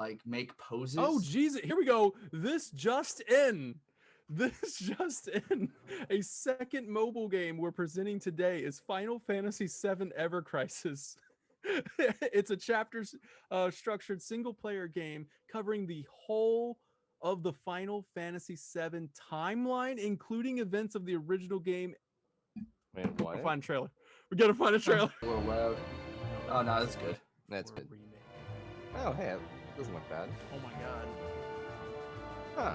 like make poses. Oh, Jesus. Here we go. This just in. This just in. A second mobile game we're presenting today is Final Fantasy VII Ever Crisis. It's a chapter structured single player game covering the whole of the Final Fantasy VII timeline, including events of the original game. Wait, We'll what? find a trailer. We gotta find a trailer. A little loud. Oh no, that's good. That's good. Remake. Oh, hey, it doesn't look bad. Oh my god. Huh.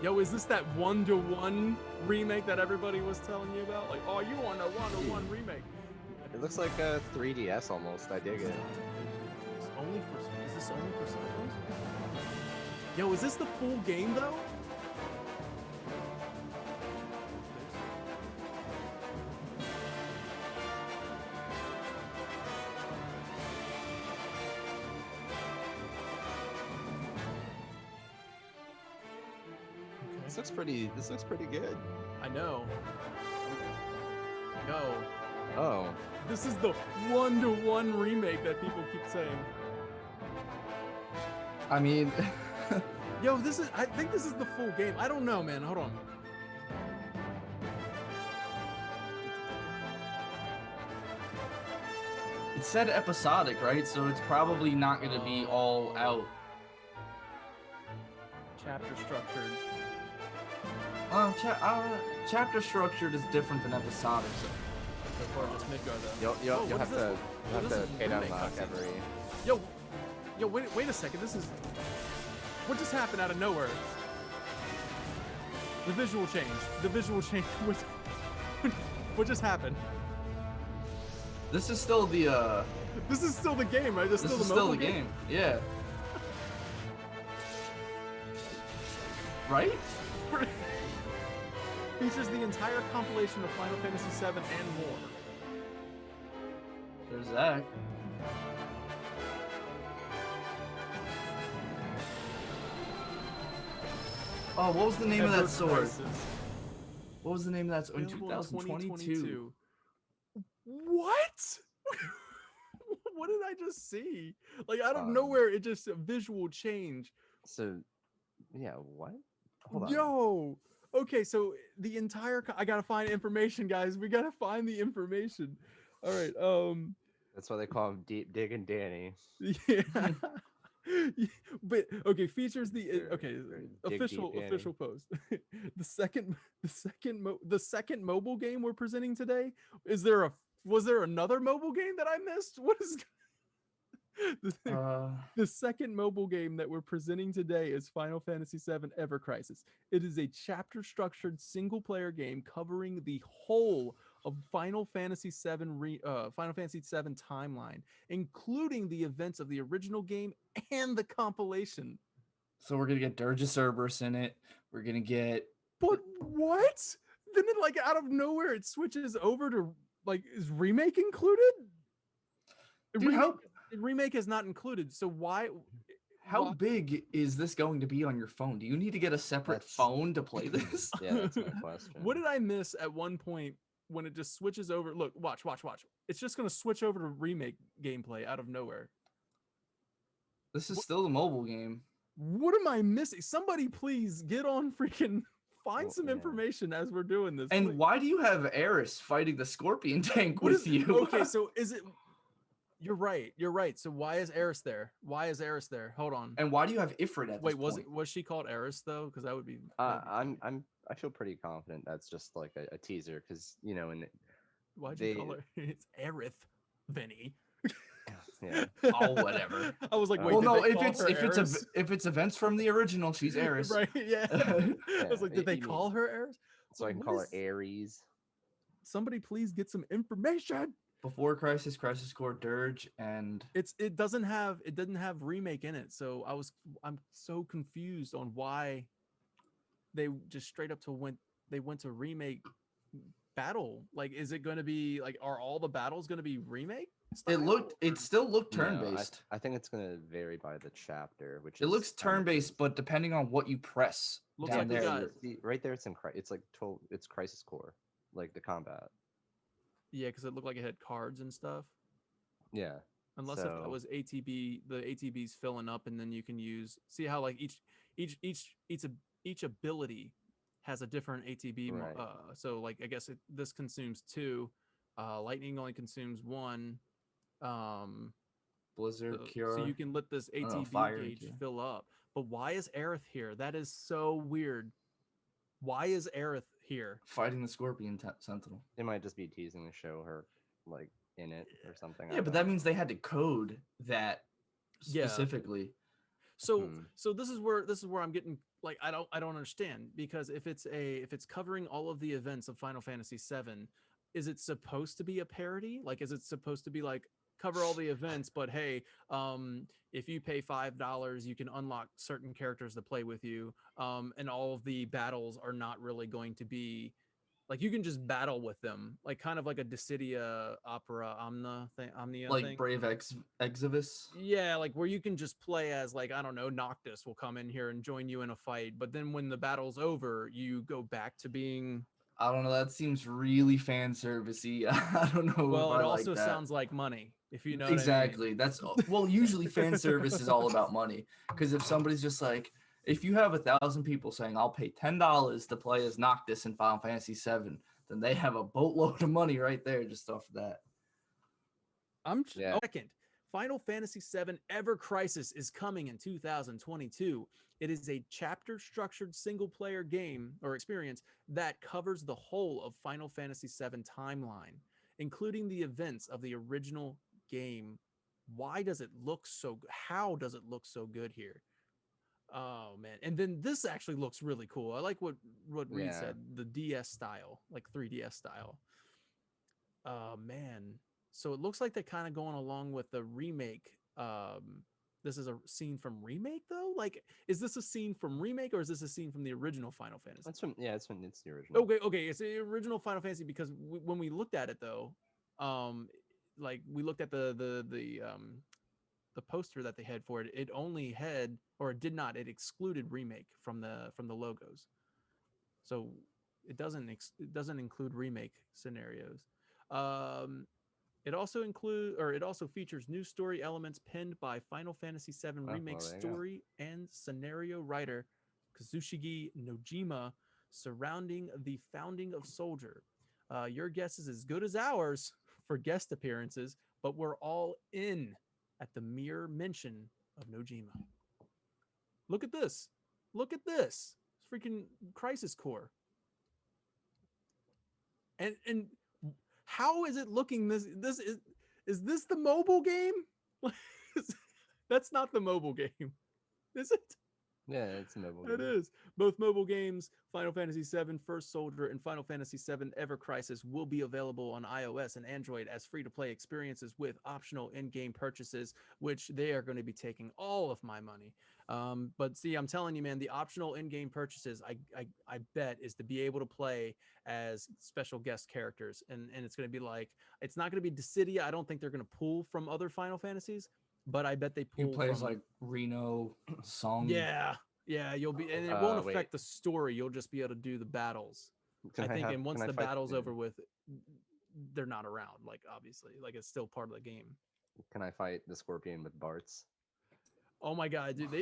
Yo, is this that 1-to-1 remake that everybody was telling you about? Like, oh, you want a 1-to-1 remake? It looks like a 3DS almost. I dig it. Is this only for cell phones? Yo, is this the full game though? This looks pretty good. I know. Yo, Oh. this is the 1-to-1 remake that people keep saying. I mean, Yo, I think this is the full game. I don't know, man. Hold on. it said episodic, right? So it's probably not going to be all out. Chapter structured. Chapter structured is different than episodic. So far, just Midgar though. You'll what have is this? to This is pay to remake unlock cutscenes. every. Yo, wait a second. This is what just happened out of nowhere. The visual change. What just happened? This is still the This is still the game, right? This this is is the still mobile the game. Yeah. Right? Features the entire compilation of Final Fantasy VII and more. There's that. Oh, what was the name of that sword? Crisis. What was the name of that sword? In Available 2022. What? What did I just see? Like out of Um, nowhere, it just a visual change. So, yeah. What? Hold on. Yo. Okay, so the entire I gotta find information, guys. We gotta find the information. All right. That's why they call him Deep Digging Danny. Yeah. But okay, features the okay Dig official deep, Danny. official post. the second mobile game we're presenting today. Was there another mobile game that I missed? What is the second mobile game that we're presenting today is Final Fantasy VII Ever Crisis. It is a chapter-structured single-player game covering the whole of Final Fantasy VII timeline, including the events of the original game and the compilation. So we're gonna get Dirge Cerberus in it. We're gonna get. But what? Then it like out of nowhere it switches over to like is remake included? Dude, Remake is not included. So why? How big is this going to be on your phone? Do you need to get a separate phone to play this? Yeah, that's my question. What did I miss at one point when it just switches over? Look, watch. It's just gonna switch over to remake gameplay out of nowhere. This is still the mobile game. What am I missing? Somebody please get on freaking find some information as we're doing this. And why do you have Eris fighting the Scorpion tank with you? Okay, so is it? You're right. So why is Eris there? Hold on. And why do you have Ifrit at this point? Was she called Eris though? Because that would be. I feel pretty confident that's just like a teaser because and why'd you call her? It's Aerith, Vinny. yeah. Oh, whatever. I was like, wait. Well, no. If If it's events from the original, she's Eris. right? Yeah. I was like, did they call her Eris? So I can call her Ares. Somebody please get some information. Before Crisis Core, Dirge, and It doesn't have remake in it, so I'm so confused on why they just straight up went to remake battle. Like, is it going to be like, are all the battles going to be remake? It still looked turn-based. I think it's going to vary by the chapter, which it looks turn-based, but depending on what you press Looks down like there. right there, it's like it's Crisis Core, like the combat. Yeah, because it looked like it had cards and stuff. Yeah. Unless if that So was ATB, the ATB's filling up, and then you can use see how like each each each each ability has a different ATB. right. So like I guess this consumes two. Lightning only consumes one. Um, Blizzard, so Cure. you can let this I don't know, ATB Fire and gauge Cure. fill up. But why is Aerith here? That is so weird. Why is Aerith here? Fighting the Scorpion Sentinel. It might just be teasing to show her like in it or something. I Yeah, but don't that know. means they had to code that Yeah. specifically. So Hmm. so this is where I'm getting like I don't understand, because if it's covering all of the events of Final Fantasy VII, is it supposed to be a parody? Like, is it supposed to be like cover all the events, but hey, if you pay $5, you can unlock certain characters to play with you, and all of the battles are not really going to be like you can just battle with them, like kind of like a Dissidia Opera Omnia Like thing. Brave Exodus. Yeah, like where you can just play as like I don't know, Noctis will come in here and join you in a fight, but then when the battle's over, you go back to being. I don't know. That seems really fan servicey. I don't know if Well, I it like also that. sounds like money, if you know what I mean. Exactly. That's well, usually fan service is all about money. Because if somebody's just like, if you have 1,000 people saying I'll pay $10 to play as Noctis in Final Fantasy VII, then they have a boatload of money right there just off of that. Yeah. Second, Final Fantasy VII Ever Crisis is coming in 2022. It is a chapter structured single player game or experience that covers the whole of Final Fantasy VII timeline, including the events of the original game. Why does it look so how does it look so good here? Oh man. And then this actually looks really cool. I like what Reed Yeah. said, the DS style, like 3DS style. Oh man. So it looks like they're kind of going along with the remake. This is a scene from remake though? Like, is this a scene from remake or is this a scene from the original Final Fantasy? That's from it's the original. Okay, it's the original Final Fantasy because when we looked at it though, um, like we looked at the poster that they had for it. It only had or it did not. It excluded remake from the logos, so it doesn't include remake scenarios. Um, it also features new story elements penned by Final Fantasy VII Oh, Remake well, there you go. story and scenario writer Kazushige Nojima surrounding the founding of Soldier. Your guess is as good as ours for guest appearances, but we're all in at the mere mention of Nojima. Look at this. Look at this. It's freaking Crisis Core. And how is it looking this is this the mobile game? That's not the mobile game, is it? Yeah, it's a mobile It game. is. Both mobile games, Final Fantasy VII First Soldier and Final Fantasy VII Ever Crisis, will be available on iOS and Android as free-to-play experiences with optional in-game purchases, which they are going to be taking all of my money. But see, I'm telling you, man, the optional in-game purchases, I bet, is to be able to play as special guest characters, and it's going to be like it's not going to be Dissidia. I don't think they're going to pull from other Final Fantasies, but I bet they You pull play as from like Reno, Song. yeah, you'll be, and it won't affect Wait. the story. You'll just be able to do the battles. Can I think, have? and once Can I the fight? battle's over with, they're not around. Like obviously, like it's still part of the game. Can I fight the scorpion with Bart's? Oh my god, dude!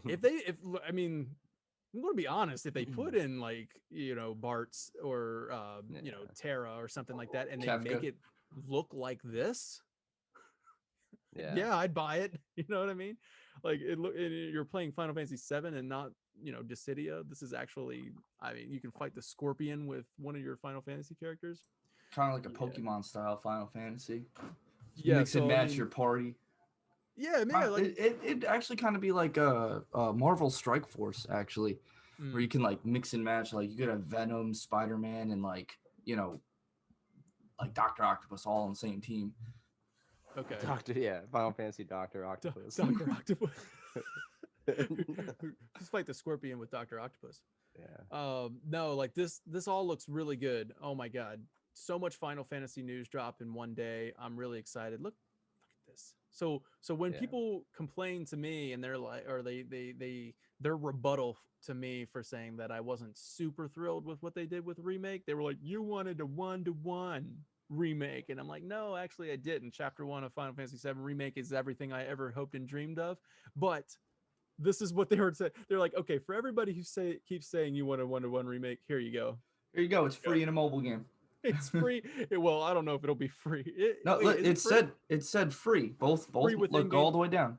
If I mean, I'm gonna be honest. If they put in like Bart's or Yeah. Terra or something like that, and they Kefka. make it look like this, Yeah. yeah, I'd buy it. You know what I mean? Like you're playing Final Fantasy VII and not Dissidia. This is actually, I mean, you can fight the Scorpion with one of your Final Fantasy characters. Kind of like a Yeah. Pokemon style Final Fantasy. Yeah, Mix and so, I match mean, your party. Yeah, man, like It actually kind of be like a Marvel Strike Force actually, where you mm, can like mix and match. Like you could have Venom, Spider-Man, and like like Doctor Octopus all on the same team. okay, Final Fantasy Doctor Octopus. Doctor Octopus. Just fight the Scorpion with Doctor Octopus. Yeah. No, like this all looks really good. Oh my god, so much Final Fantasy news dropped in one day. I'm really excited. Look at this. So when Yeah. people complain to me and they're like, or their rebuttal to me for saying that I wasn't super thrilled with what they did with remake, they were like, you wanted a 1-to-1. remake, and I'm like, no, actually I didn't. Chapter 1 of Final Fantasy 7 remake is everything I ever hoped and dreamed of. But this is what they were saying. They're like, okay, for everybody who keeps saying you want a 1-to-1 remake, here you go. Here you go. It's free in a mobile game. It's free. Well, I don't know if it'll be free. No, Wait, is it free? it said free. Both Free with look all in-game. the way down.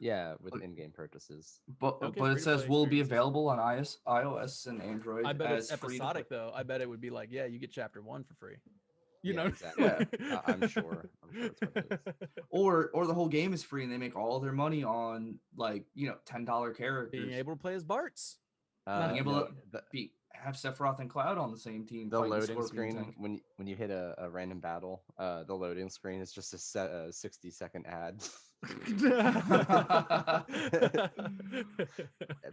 Yeah, with But- in-game purchases. But Okay, but it free-to-play says will be experiences. available on iOS and Android. I bet it's as free to episodic play. though. I bet it would be like, yeah, you get chapter 1 for free. You Yeah, know, exactly. Yeah. I'm sure. I'm sure that's what it is. Or the whole game is free and they make all their money on like $10 characters. Being able to play as Barts. Being able No, to have Sephiroth and Cloud on the same team. the fighting loading Scorpion screen Tank. when you hit a random battle, the loading screen is just a 60-second ad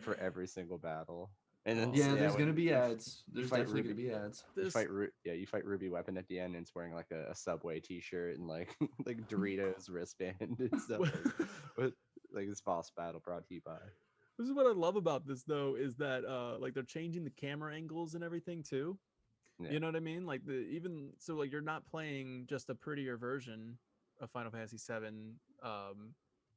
for every single battle. And then, Yeah, there's when gonna be you ads. There's fight definitely Ruby. gonna be ads. You fight you fight Ruby Weapon at the end, and it's wearing like a Subway T-shirt and like like Doritos wristband and stuff. With like this boss battle brought to you by. This is what I love about this though, is that like they're changing the camera angles and everything too. Yeah. You know what I mean? Like even so, like you're not playing just a prettier version of Final Fantasy 7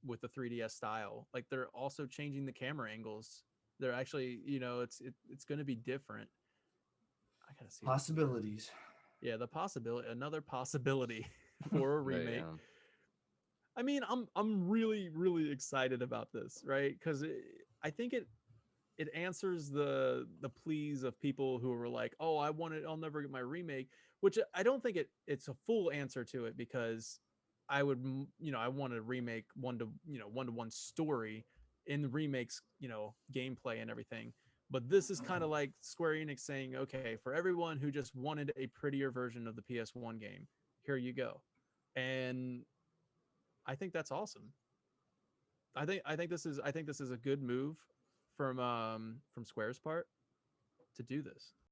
with the 3DS style. Like they're also changing the camera angles. They're actually, it's going to be different. I gotta see Possibilities. Yeah, another possibility for a Right, remake. yeah. I mean, I'm really really excited about this, right? Because I think it answers the pleas of people who were like, oh, I'll never get my remake, which I don't think it's a full answer to it, because I would, I want to remake one-to-one story in the remakes, gameplay and everything. But this is kind of like Square Enix saying, okay, for everyone who just wanted a prettier version of the PS1 game, here you go. And I think that's awesome. I think this is a good move from Square's part to do this.